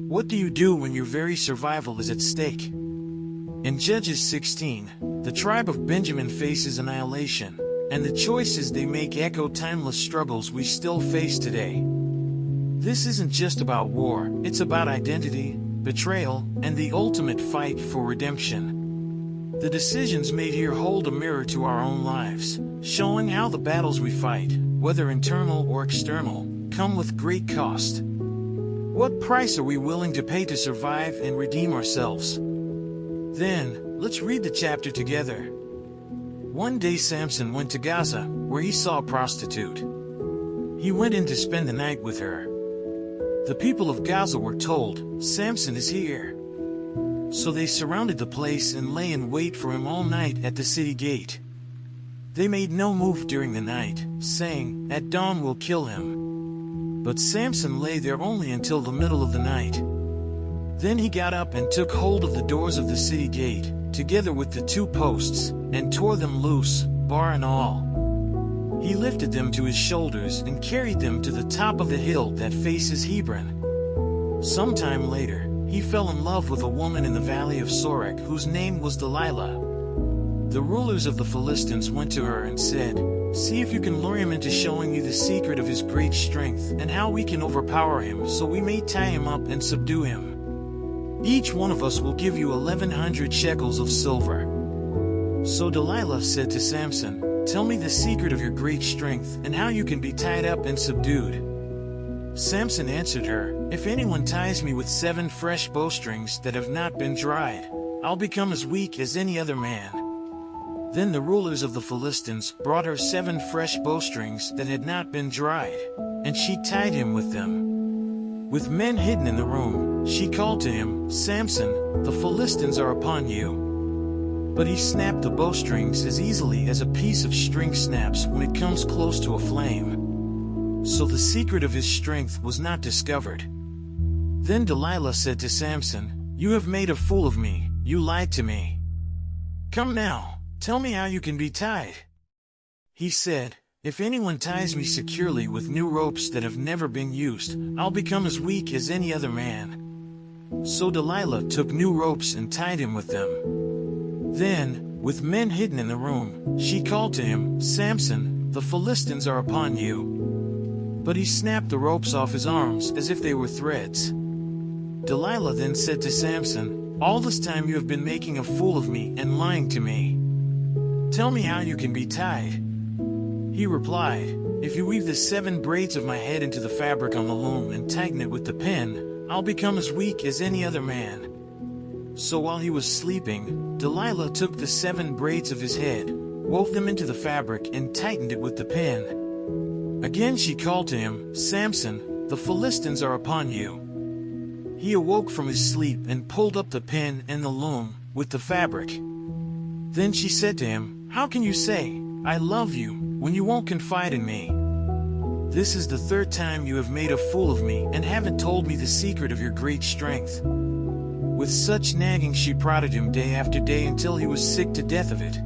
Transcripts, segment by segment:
What do you do when your very survival is at stake? In Judges 16, the tribe of Benjamin faces annihilation, and the choices they make echo timeless struggles we still face today. This isn't just about war, it's about identity, betrayal, and the ultimate fight for redemption. The decisions made here hold a mirror to our own lives, showing how the battles we fight, whether internal or external, come with great cost. What price are we willing to pay to survive and redeem ourselves? Then, let's read the chapter together. One day Samson went to Gaza, where he saw a prostitute. He went in to spend the night with her. The people of Gaza were told, "Samson is here." So they surrounded the place and lay in wait for him all night at the city gate. They made no move during the night, saying, "At dawn we'll kill him." But Samson lay there only until the middle of the night. Then he got up and took hold of the doors of the city gate, together with the two posts, and tore them loose, bar and all. He lifted them to his shoulders and carried them to the top of the hill that faces Hebron. Sometime later, he fell in love with a woman in the valley of Sorek whose name was Delilah. The rulers of the Philistines went to her and said, "See if you can lure him into showing you the secret of his great strength and how we can overpower him so we may tie him up and subdue him. Each one of us will give you 1,100 shekels of silver." So Delilah said to Samson, "Tell me the secret of your great strength and how you can be tied up and subdued." Samson answered her, "If anyone ties me with 7 fresh bowstrings that have not been dried, I'll become as weak as any other man." Then the rulers of the Philistines brought her 7 fresh bowstrings that had not been dried, and she tied him with them. With men hidden in the room, she called to him, "Samson, the Philistines are upon you." But he snapped the bowstrings as easily as a piece of string snaps when it comes close to a flame. So the secret of his strength was not discovered. Then Delilah said to Samson, "You have made a fool of me, you lied to me. Come now, tell me how you can be tied." He said, "If anyone ties me securely with new ropes that have never been used, I'll become as weak as any other man." So Delilah took new ropes and tied him with them. Then, with men hidden in the room, she called to him, "Samson, the Philistines are upon you." But he snapped the ropes off his arms as if they were threads. Delilah then said to Samson, "All this time you have been making a fool of me and lying to me. Tell me how you can be tied." He replied, "If you weave the 7 braids of my head into the fabric on the loom and tighten it with the pin, I'll become as weak as any other man." So while he was sleeping, Delilah took the 7 braids of his head, wove them into the fabric and tightened it with the pin. Again she called to him, "Samson, the Philistines are upon you." He awoke from his sleep and pulled up the pin and the loom, with the fabric. Then she said to him, "How can you say, 'I love you,' when you won't confide in me? This is the 3rd time you have made a fool of me and haven't told me the secret of your great strength." With such nagging she prodded him day after day until he was sick to death of it.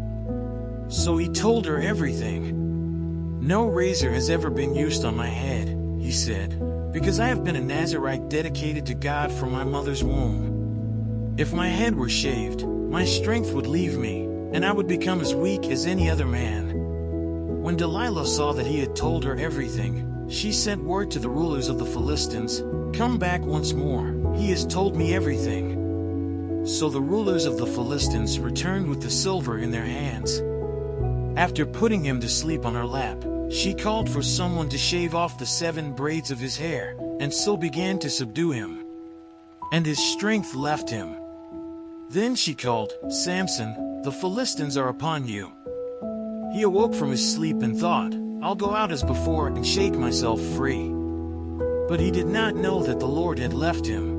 So he told her everything. "No razor has ever been used on my head," he said, "because I have been a Nazirite dedicated to God from my mother's womb. If my head were shaved, my strength would leave me, and I would become as weak as any other man." When Delilah saw that he had told her everything, she sent word to the rulers of the Philistines, "Come back once more, he has told me everything." So the rulers of the Philistines returned with the silver in their hands. After putting him to sleep on her lap, she called for someone to shave off the 7 braids of his hair, and so began to subdue him. And his strength left him. Then she called, "Samson, the Philistines are upon you." He awoke from his sleep and thought, "I'll go out as before and shake myself free." But he did not know that the Lord had left him.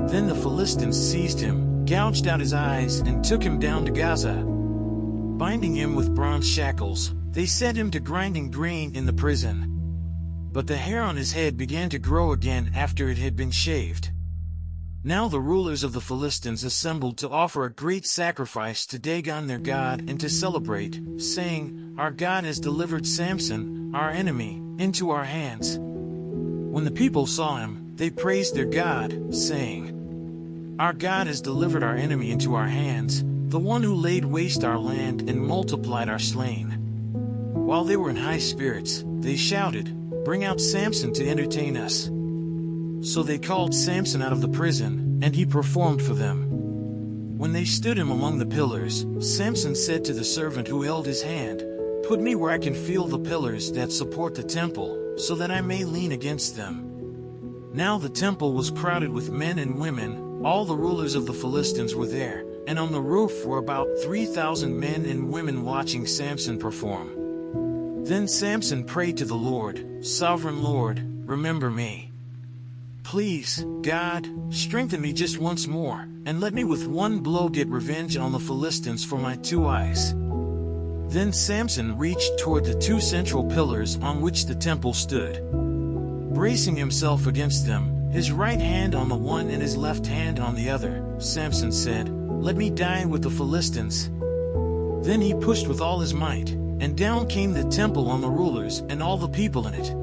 Then the Philistines seized him, gouged out his eyes, and took him down to Gaza. Binding him with bronze shackles, they set him to grinding grain in the prison. But the hair on his head began to grow again after it had been shaved. Now the rulers of the Philistines assembled to offer a great sacrifice to Dagon their god and to celebrate, saying, "Our God has delivered Samson, our enemy, into our hands." When the people saw him, they praised their God, saying, "Our God has delivered our enemy into our hands, the one who laid waste our land and multiplied our slain." While they were in high spirits, they shouted, "Bring out Samson to entertain us." So they called Samson out of the prison, and he performed for them. When they stood him among the pillars, Samson said to the servant who held his hand, "Put me where I can feel the pillars that support the temple, so that I may lean against them." Now the temple was crowded with men and women. All the rulers of the Philistines were there, and on the roof were about 3,000 men and women watching Samson perform. Then Samson prayed to the Lord, "Sovereign Lord, remember me. Please, God, strengthen me just once more, and let me with one blow get revenge on the Philistines for my 2 eyes." Then Samson reached toward the 2 central pillars on which the temple stood. Bracing himself against them, his right hand on the one and his left hand on the other, Samson said, "Let me die with the Philistines." Then he pushed with all his might, and down came the temple on the rulers and all the people in it.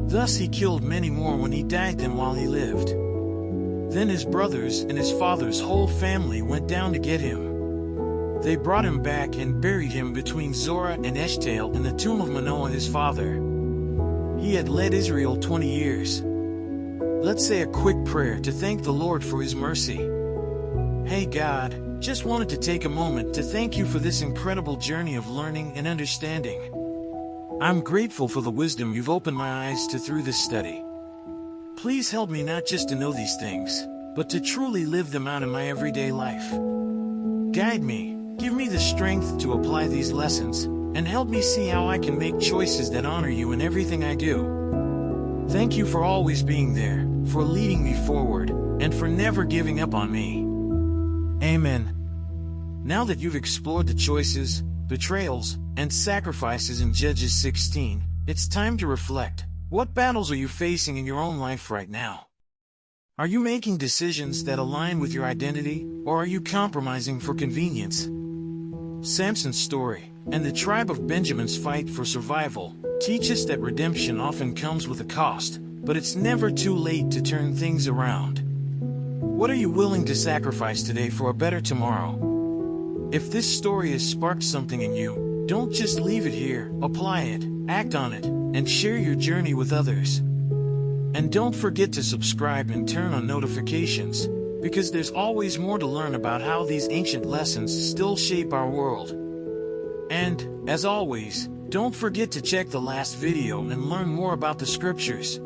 Thus he killed many more when he died than while he lived. Then his brothers and his father's whole family went down to get him. They brought him back and buried him between Zorah and Eshtaol in the tomb of Manoah his father. He had led Israel 20 years. Let's say a quick prayer to thank the Lord for his mercy. Hey God, just wanted to take a moment to thank you for this incredible journey of learning and understanding. I'm grateful for the wisdom you've opened my eyes to through this study. Please help me not just to know these things, but to truly live them out in my everyday life. Guide me, give me the strength to apply these lessons, and help me see how I can make choices that honor you in everything I do. Thank you for always being there, for leading me forward, and for never giving up on me. Amen. Now that you've explored the choices, betrayals, and sacrifices in Judges 16, it's time to reflect. What battles are you facing in your own life right now? Are you making decisions that align with your identity, or are you compromising for convenience? Samson's story, and the tribe of Benjamin's fight for survival, teach us that redemption often comes with a cost, but it's never too late to turn things around. What are you willing to sacrifice today for a better tomorrow? If this story has sparked something in you, don't just leave it here, apply it, act on it, and share your journey with others. And don't forget to subscribe and turn on notifications, because there's always more to learn about how these ancient lessons still shape our world. And, as always, don't forget to check the last video and learn more about the scriptures.